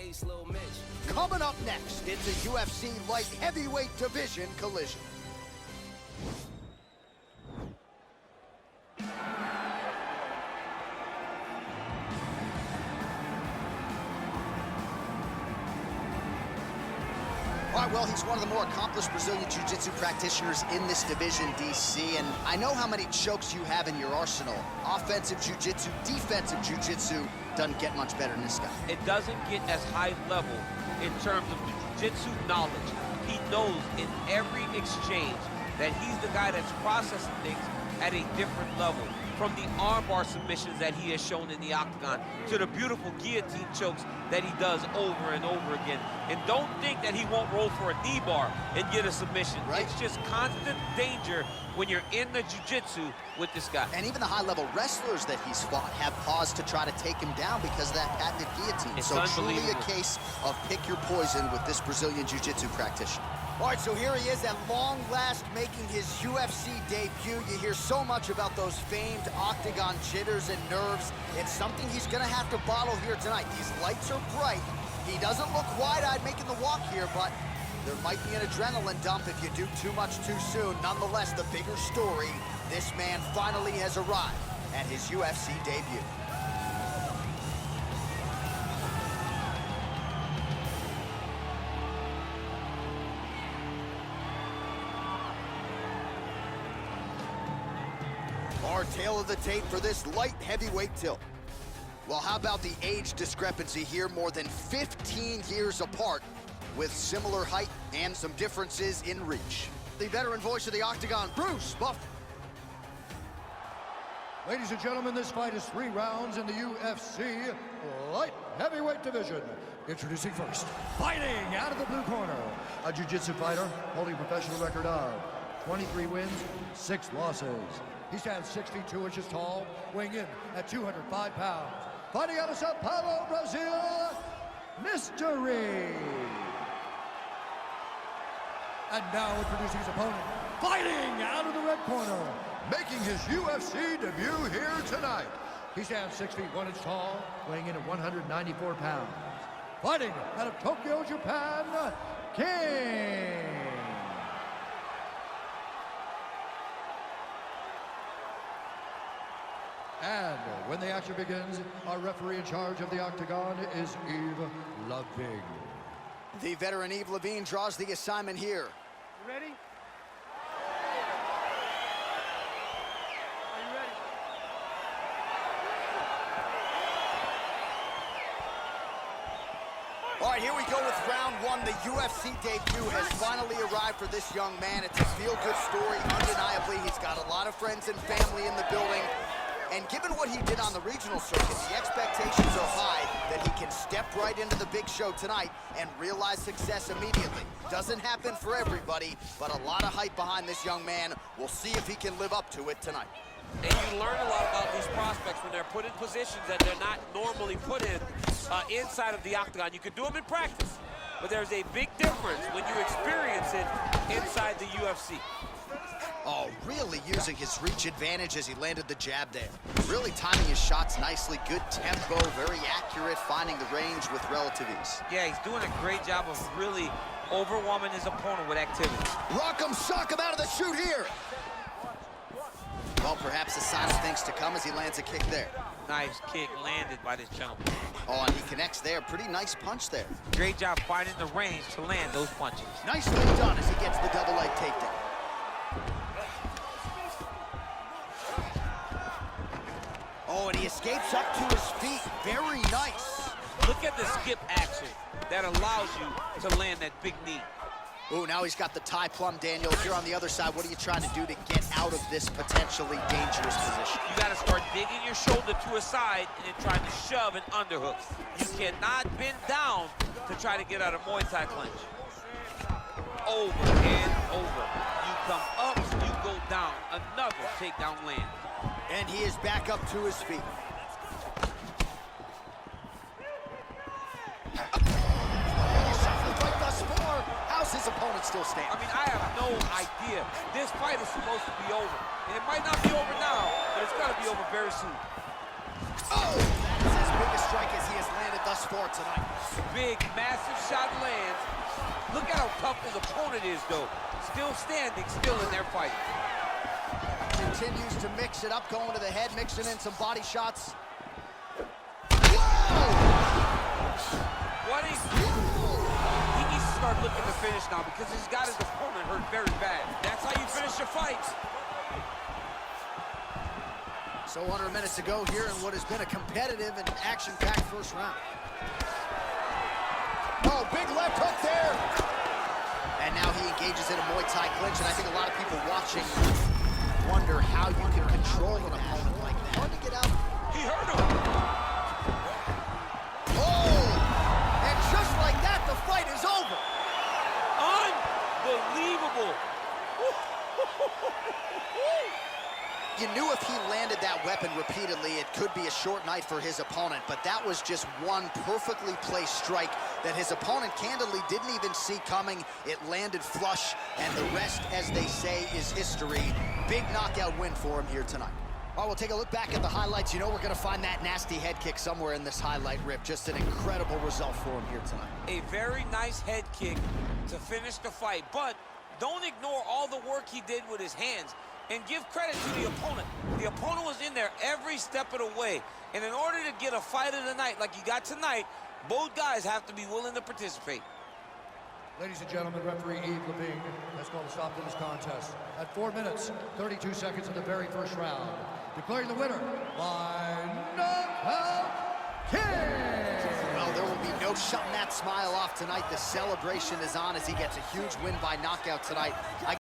face, little Mitch. Coming up next, it's a UFC light heavyweight division collision. All right, well, he's one of the more accomplished Brazilian Jiu-Jitsu practitioners in this division, DC, and I know how many chokes you have in your arsenal. Offensive Jiu-Jitsu, defensive Jiu-Jitsu, doesn't get much better than this guy. It doesn't get as high level in terms of the Jiu-Jitsu knowledge. He knows in every exchange that he's the guy that's processing things at a different level. From the armbar submissions that he has shown in the octagon to the beautiful guillotine chokes that he does over and over again. And don't think that he won't roll for a knee bar and get a submission. Right. It's just constant danger when you're in the jiu-jitsu with this guy. And even the high-level wrestlers that he's fought have paused to try to take him down because of that patented guillotine. It's so truly a case of pick your poison with this Brazilian jiu-jitsu practitioner. All right, so here he is at long last making his UFC debut. You hear so much about those famed octagon jitters and nerves. It's something he's gonna have to bottle here tonight. These lights are bright. He doesn't look wide-eyed making the walk here, but there might be an adrenaline dump if you do too much too soon. Nonetheless, the bigger story, this man finally has arrived at his UFC debut. Our tale of the tape for this light heavyweight tilt. Well, how about the age discrepancy here? More than 15 years apart with similar height and some differences in reach. The veteran voice of the octagon, Bruce Buffer. Ladies and gentlemen, this fight is 3 rounds in the UFC light heavyweight division. Introducing first, fighting out of the blue corner, a jiu-jitsu fighter holding a professional record of 23 wins, 6 losses. He stands 6 feet 2 inches tall, weighing in at 205 pounds. Fighting out of Sao Paulo, Brazil, Mystery. And now introducing his opponent, fighting out of the red corner, making his UFC debut here tonight. He stands 6 feet 1 inch tall, weighing in at 194 pounds. Fighting out of Tokyo, Japan, King. And when the action begins, our referee in charge of the octagon is Yves Lavigne. The veteran Yves Lavigne draws the assignment here. You ready? Are you ready? All right, here we go with round 1. The UFC debut has finally arrived for this young man. It's a feel-good story, undeniably. He's got a lot of friends and family in the building. And given what he did on the regional circuit, the expectations are high that he can step right into the big show tonight and realize success immediately. Doesn't happen for everybody, but a lot of hype behind this young man. We'll see if he can live up to it tonight. And you learn a lot about these prospects when they're put in positions that they're not normally put in inside of the octagon. You can do them in practice, but there's a big difference when you experience it inside the UFC. Oh, really using his reach advantage as he landed the jab there. Really timing his shots nicely, good tempo, very accurate, finding the range with relative ease. Yeah, he's doing a great job of really overwhelming his opponent with activity. Rock him, sock him out of the chute here. Well, perhaps a sign of things to come as he lands a kick there. Nice kick landed by this gentleman. Oh, and he connects there. Pretty nice punch there. Great job finding the range to land those punches. Nicely done as he gets the double leg takedown. Oh, and he escapes up to his feet. Very nice. Look at the skip action that allows you to land that big knee. Oh, now he's got the tie plum, Daniel. If you're on the other side, what are you trying to do to get out of this potentially dangerous position? You got to start digging your shoulder to a side and then trying to shove an underhook. You cannot bend down to try to get out of Muay Thai clinch. Over and over. You come up, you go down. Another takedown land. And he is back up to his feet. Right thus far, how's his opponent still standing? I mean, I have no idea. This fight is supposed to be over. And it might not be over now, but it's going to be over very soon. Oh, that is his biggest strike as he has landed thus far tonight. Big, massive shot lands. Look at how tough his opponent is, though. Still standing, still in their fight. Continues to mix it up, going to the head, mixing in some body shots. Whoa! He needs to start looking to finish now because he's got his opponent hurt very bad. That's how you finish your fights. So under a minute to go here in what has been a competitive and action-packed first round. Oh, big left hook there. And now he engages in a Muay Thai clinch, and I think a lot of people watching wonder how you can control an opponent like that. Hard to get out. He hurt him. Oh! And just like that, the fight is over. Unbelievable. You knew if he landed that weapon repeatedly, it could be a short night for his opponent, but that was just one perfectly placed strike that his opponent candidly didn't even see coming. It landed flush, and the rest, as they say, is history. Big knockout win for him here tonight. All right, we'll take a look back at the highlights. You know we're going to find that nasty head kick somewhere in this highlight rip. Just an incredible result for him here tonight. A very nice head kick to finish the fight, but don't ignore all the work he did with his hands. And give credit to the opponent. The opponent was in there every step of the way. And in order to get a fight of the night like you got tonight, both guys have to be willing to participate. Ladies and gentlemen, referee Yves Levine has called a stop to this contest at 4 minutes, 32 seconds of the very first round, declaring the winner by knockout kick. Well, there will be no shutting that smile off tonight. The celebration is on as he gets a huge win by knockout tonight.